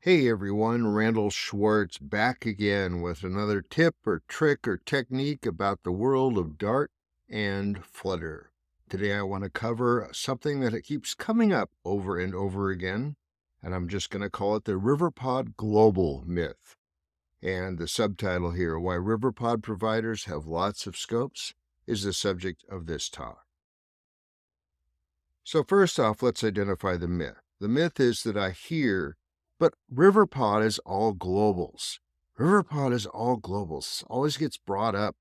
Hey everyone, Randal Schwartz back again with another tip or trick or technique about the world of Dart and Flutter. Today I want to cover something that it keeps coming up over and over again, and I'm just going to call it the Riverpod Global Myth. And the subtitle here, Why Riverpod Providers Have Lots of Scopes, is the subject of this talk. So first off, let's identify the myth. The myth is that I hear, but Riverpod is all globals. Riverpod is all globals. Always gets brought up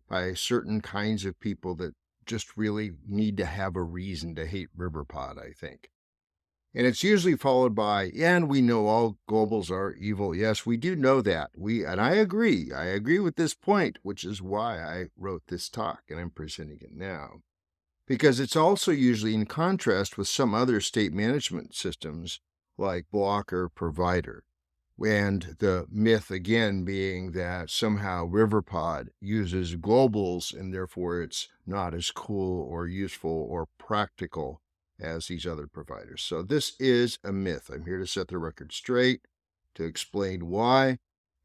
by certain kinds of people that just really need to have a reason to hate Riverpod, I think. And it's usually followed by, yeah, and we know all globals are evil. Yes, we do know that. And I agree. I agree with this point, which is why I wrote this talk and I'm presenting it now. Because it's also usually in contrast with some other state management systems like block or provider. And the myth again being that somehow Riverpod uses globals and therefore it's not as cool or useful or practical as these other providers. So this is a myth. I'm here to set the record straight, to explain why,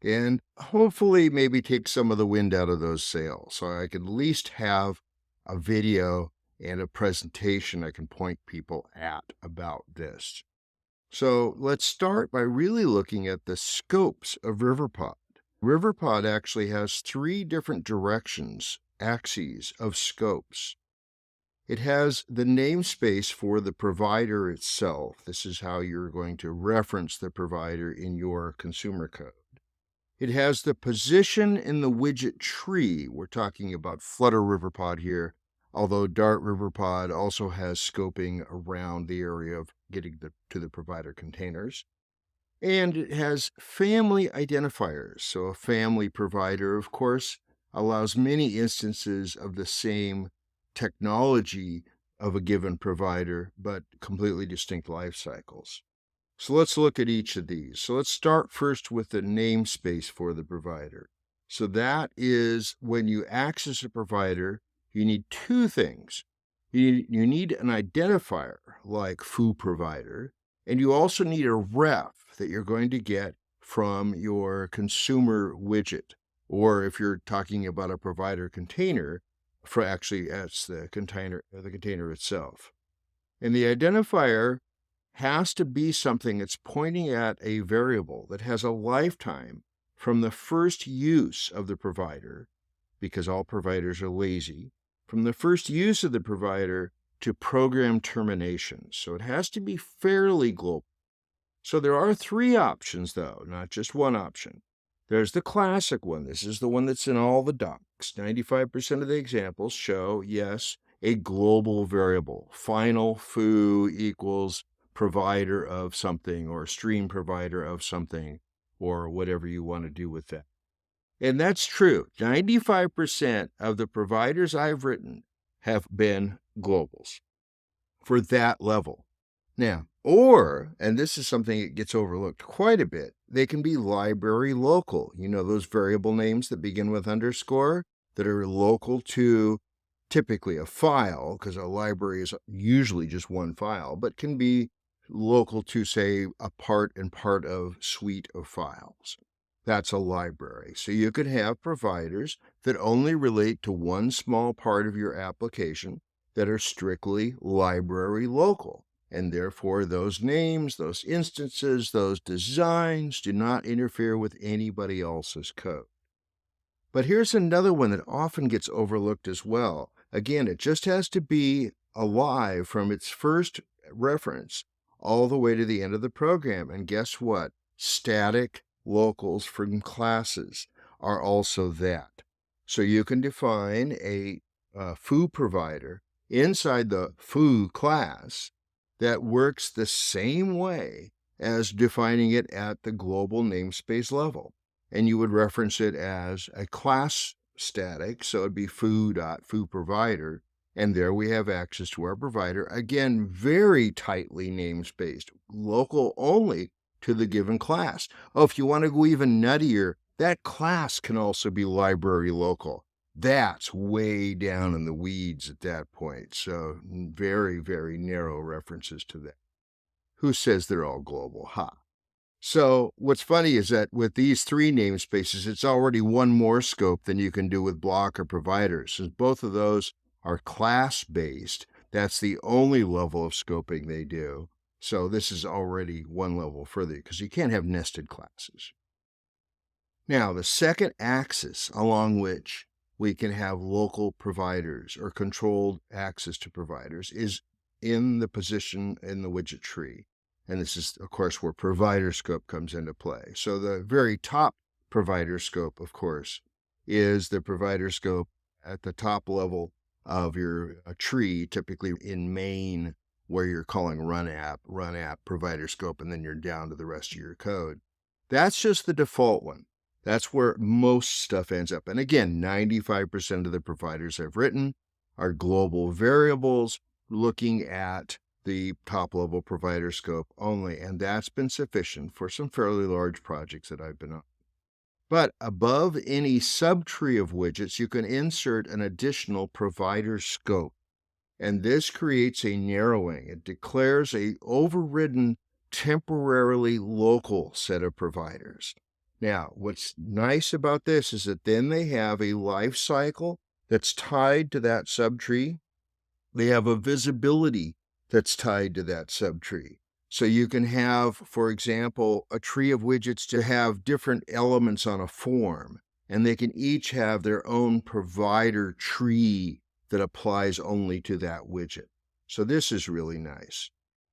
and hopefully maybe take some of the wind out of those sails so I can at least have a video and a presentation I can point people at about this. So let's start by really looking at the scopes of Riverpod. Riverpod actually has three different directions, axes of scopes. It has the namespace for the provider itself. This is how you're going to reference the provider in your consumer code. It has the position in the widget tree. We're talking about Flutter Riverpod here, although Dart Riverpod also has scoping around the area of getting to the provider containers. And it has family identifiers. So a family provider, of course, allows many instances of the same technology of a given provider, but completely distinct life cycles. So let's look at each of these. So let's start first with the namespace for the provider. So that is when you access a provider, you need two things. You need an identifier like foo provider, and you also need a ref that you're going to get from your consumer widget. Or if you're talking about a provider container, it's the container itself. And the identifier has to be something that's pointing at a variable that has a lifetime from the first use of the provider, because all providers are lazy, from the first use of the provider to program termination. So it has to be fairly global. So there are three options, though, not just one option. There's the classic one. This is the one that's in all the docs. 95% of the examples show, yes, a global variable. Final foo equals provider of something or stream provider of something or whatever you want to do with that. And that's true. 95% of the providers I've written have been globals for that level. Now, and this is something that gets overlooked quite a bit, they can be library local. You know, those variable names that begin with underscore that are local to typically a file, because a library is usually just one file, but can be local to, say, a part of suite of files. That's a library. So you could have providers that only relate to one small part of your application that are strictly library local. And therefore, those names, those instances, those designs do not interfere with anybody else's code. But here's another one that often gets overlooked as well. Again, it just has to be alive from its first reference all the way to the end of the program. And guess what? Static locals from classes are also that. So you can define a foo provider inside the foo class that works the same way as defining it at the global namespace level. And you would reference it as a class static, so it'd be foo.fooProvider, and there we have access to our provider, again, very tightly namespaced, local only to the given class. Oh, if you want to go even nuttier, that class can also be library local. That's way down in the weeds at that point, so very, very narrow references to that. Who says they're all global? Ha! So what's funny is that with these three namespaces, it's already one more scope than you can do with block or providers. Since both of those are class-based, that's the only level of scoping they do. So this is already one level further because you can't have nested classes. Now, the second axis along which we can have local providers or controlled access to providers is in the position in the widget tree. And this is, of course, where provider scope comes into play. So the very top provider scope, of course, is the provider scope at the top level of your tree, typically in main, where you're calling run app, provider scope, and then you're down to the rest of your code. That's just the default one. That's where most stuff ends up. And again, 95% of the providers I've written are global variables looking at the top level provider scope only. And that's been sufficient for some fairly large projects that I've been on. But above any subtree of widgets, you can insert an additional provider scope. And this creates a narrowing. It declares a overridden temporarily local set of providers. Now, what's nice about this is that then they have a life cycle that's tied to that subtree. They have a visibility that's tied to that subtree. So you can have, for example, a tree of widgets to have different elements on a form, and they can each have their own provider tree that applies only to that widget. So this is really nice.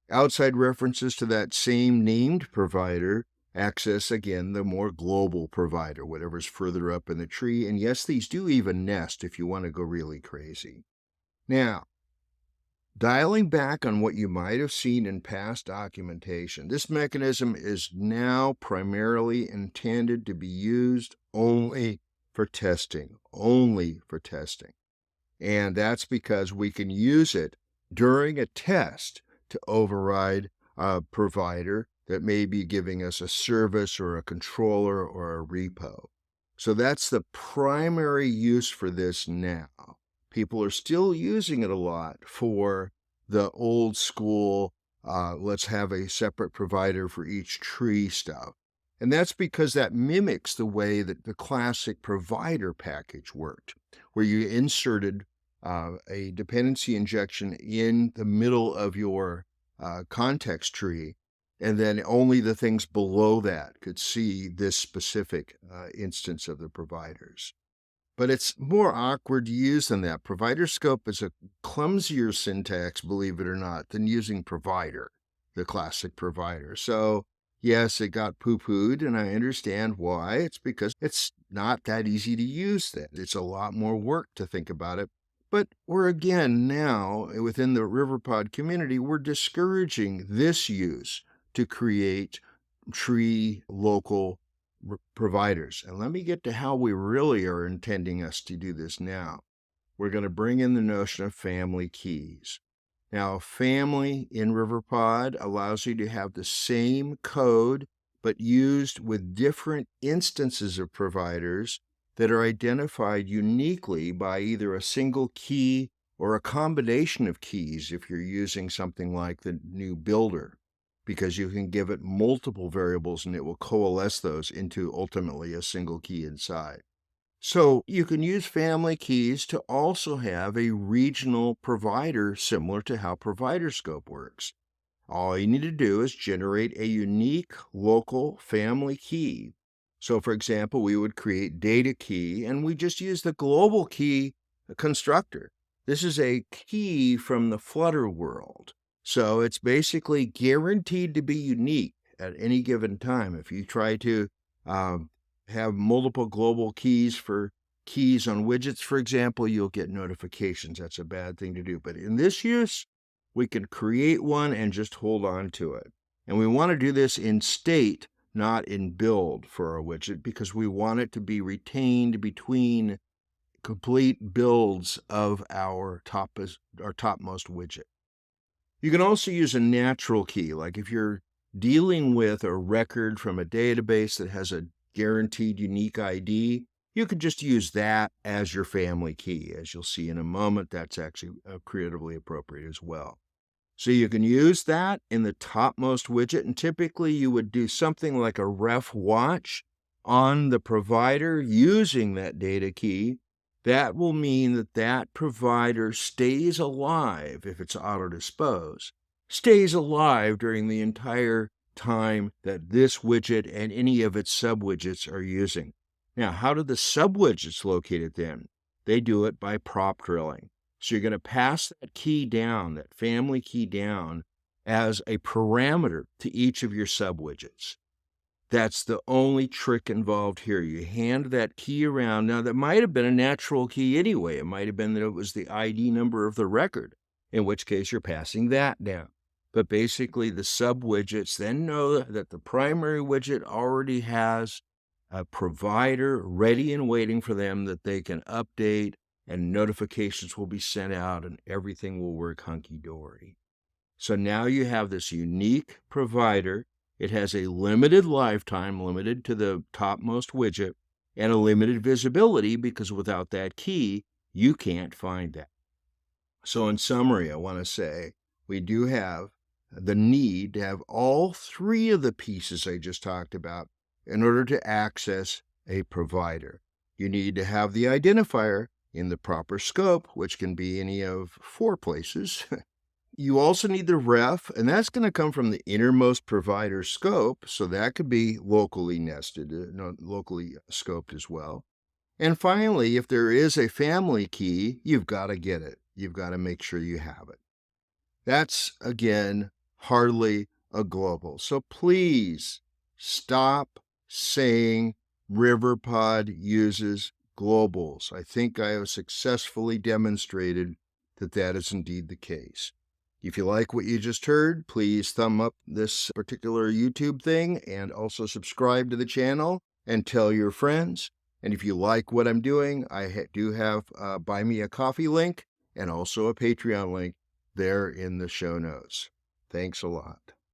Outside references to that same named provider access, again, the more global provider, whatever's further up in the tree. And yes, these do even nest if you want to go really crazy. Now, dialing back on what you might have seen in past documentation, this mechanism is now primarily intended to be used only for testing, And that's because we can use it during a test to override a provider that may be giving us a service or a controller or a repo. So that's the primary use for this now. People are still using it a lot for the old school, let's have a separate provider for each tree stuff. And that's because that mimics the way that the classic provider package worked, where you inserted a dependency injection in the middle of your context tree, and then only the things below that could see this specific instance of the providers. But it's more awkward to use than that. Provider scope is a clumsier syntax, believe it or not, than using provider, the classic provider. So yes, it got poo-pooed, and I understand why. It's because it's not that easy to use then. It's a lot more work to think about it. But we're again now, within the Riverpod community, we're discouraging this use to create tree local providers. And let me get to how we really are intending us to do this now. We're going to bring in the notion of family keys. Now, family in Riverpod allows you to have the same code, but used with different instances of providers that are identified uniquely by either a single key or a combination of keys if you're using something like the new builder, because you can give it multiple variables and it will coalesce those into ultimately a single key inside. So you can use family keys to also have a regional provider similar to how provider scope works. All you need to do is generate a unique local family key. So for example, we would create data key and we just use the global key constructor. This is a key from the Flutter world. So it's basically guaranteed to be unique at any given time. If you try to have multiple global keys for keys on widgets, for example, you'll get notifications. That's a bad thing to do. But in this use, we can create one and just hold on to it. And we want to do this in state, not in build for our widget, because we want it to be retained between complete builds of our topmost widget. You can also use a natural key, like if you're dealing with a record from a database that has a guaranteed unique ID, you could just use that as your family key. As you'll see in a moment, that's actually creatively appropriate as well. So you can use that in the topmost widget, and typically you would do something like a ref watch on the provider using that data key. That will mean that that provider stays alive if it's auto-dispose, stays alive during the entire time that this widget and any of its sub-widgets are using. Now, how do the sub-widgets locate it then? They do it by prop drilling. So you're going to pass that key down, that family key down, as a parameter to each of your sub-widgets. That's the only trick involved here. You hand that key around. Now, that might have been a natural key anyway. It might have been that it was the ID number of the record, in which case you're passing that down. But basically, the sub-widgets then know that the primary widget already has a provider ready and waiting for them that they can update, and notifications will be sent out, and everything will work hunky-dory. So now you have this unique provider. It has a limited lifetime, limited to the topmost widget, and a limited visibility, because without that key, you can't find that. So in summary, I want to say we do have the need to have all three of the pieces I just talked about in order to access a provider. You need to have the identifier in the proper scope, which can be any of 4 places. You also need the ref, and that's going to come from the innermost provider scope, so that could be locally nested, locally scoped as well. And finally, if there is a family key, you've got to get it. You've got to make sure you have it. That's, again, hardly a global. So please stop saying Riverpod uses globals. I think I have successfully demonstrated that that is indeed the case. If you like what you just heard, please thumb up this particular YouTube thing, and also subscribe to the channel and tell your friends. And if you like what I'm doing, I do have a Buy Me a Coffee link and also a Patreon link there in the show notes. Thanks a lot.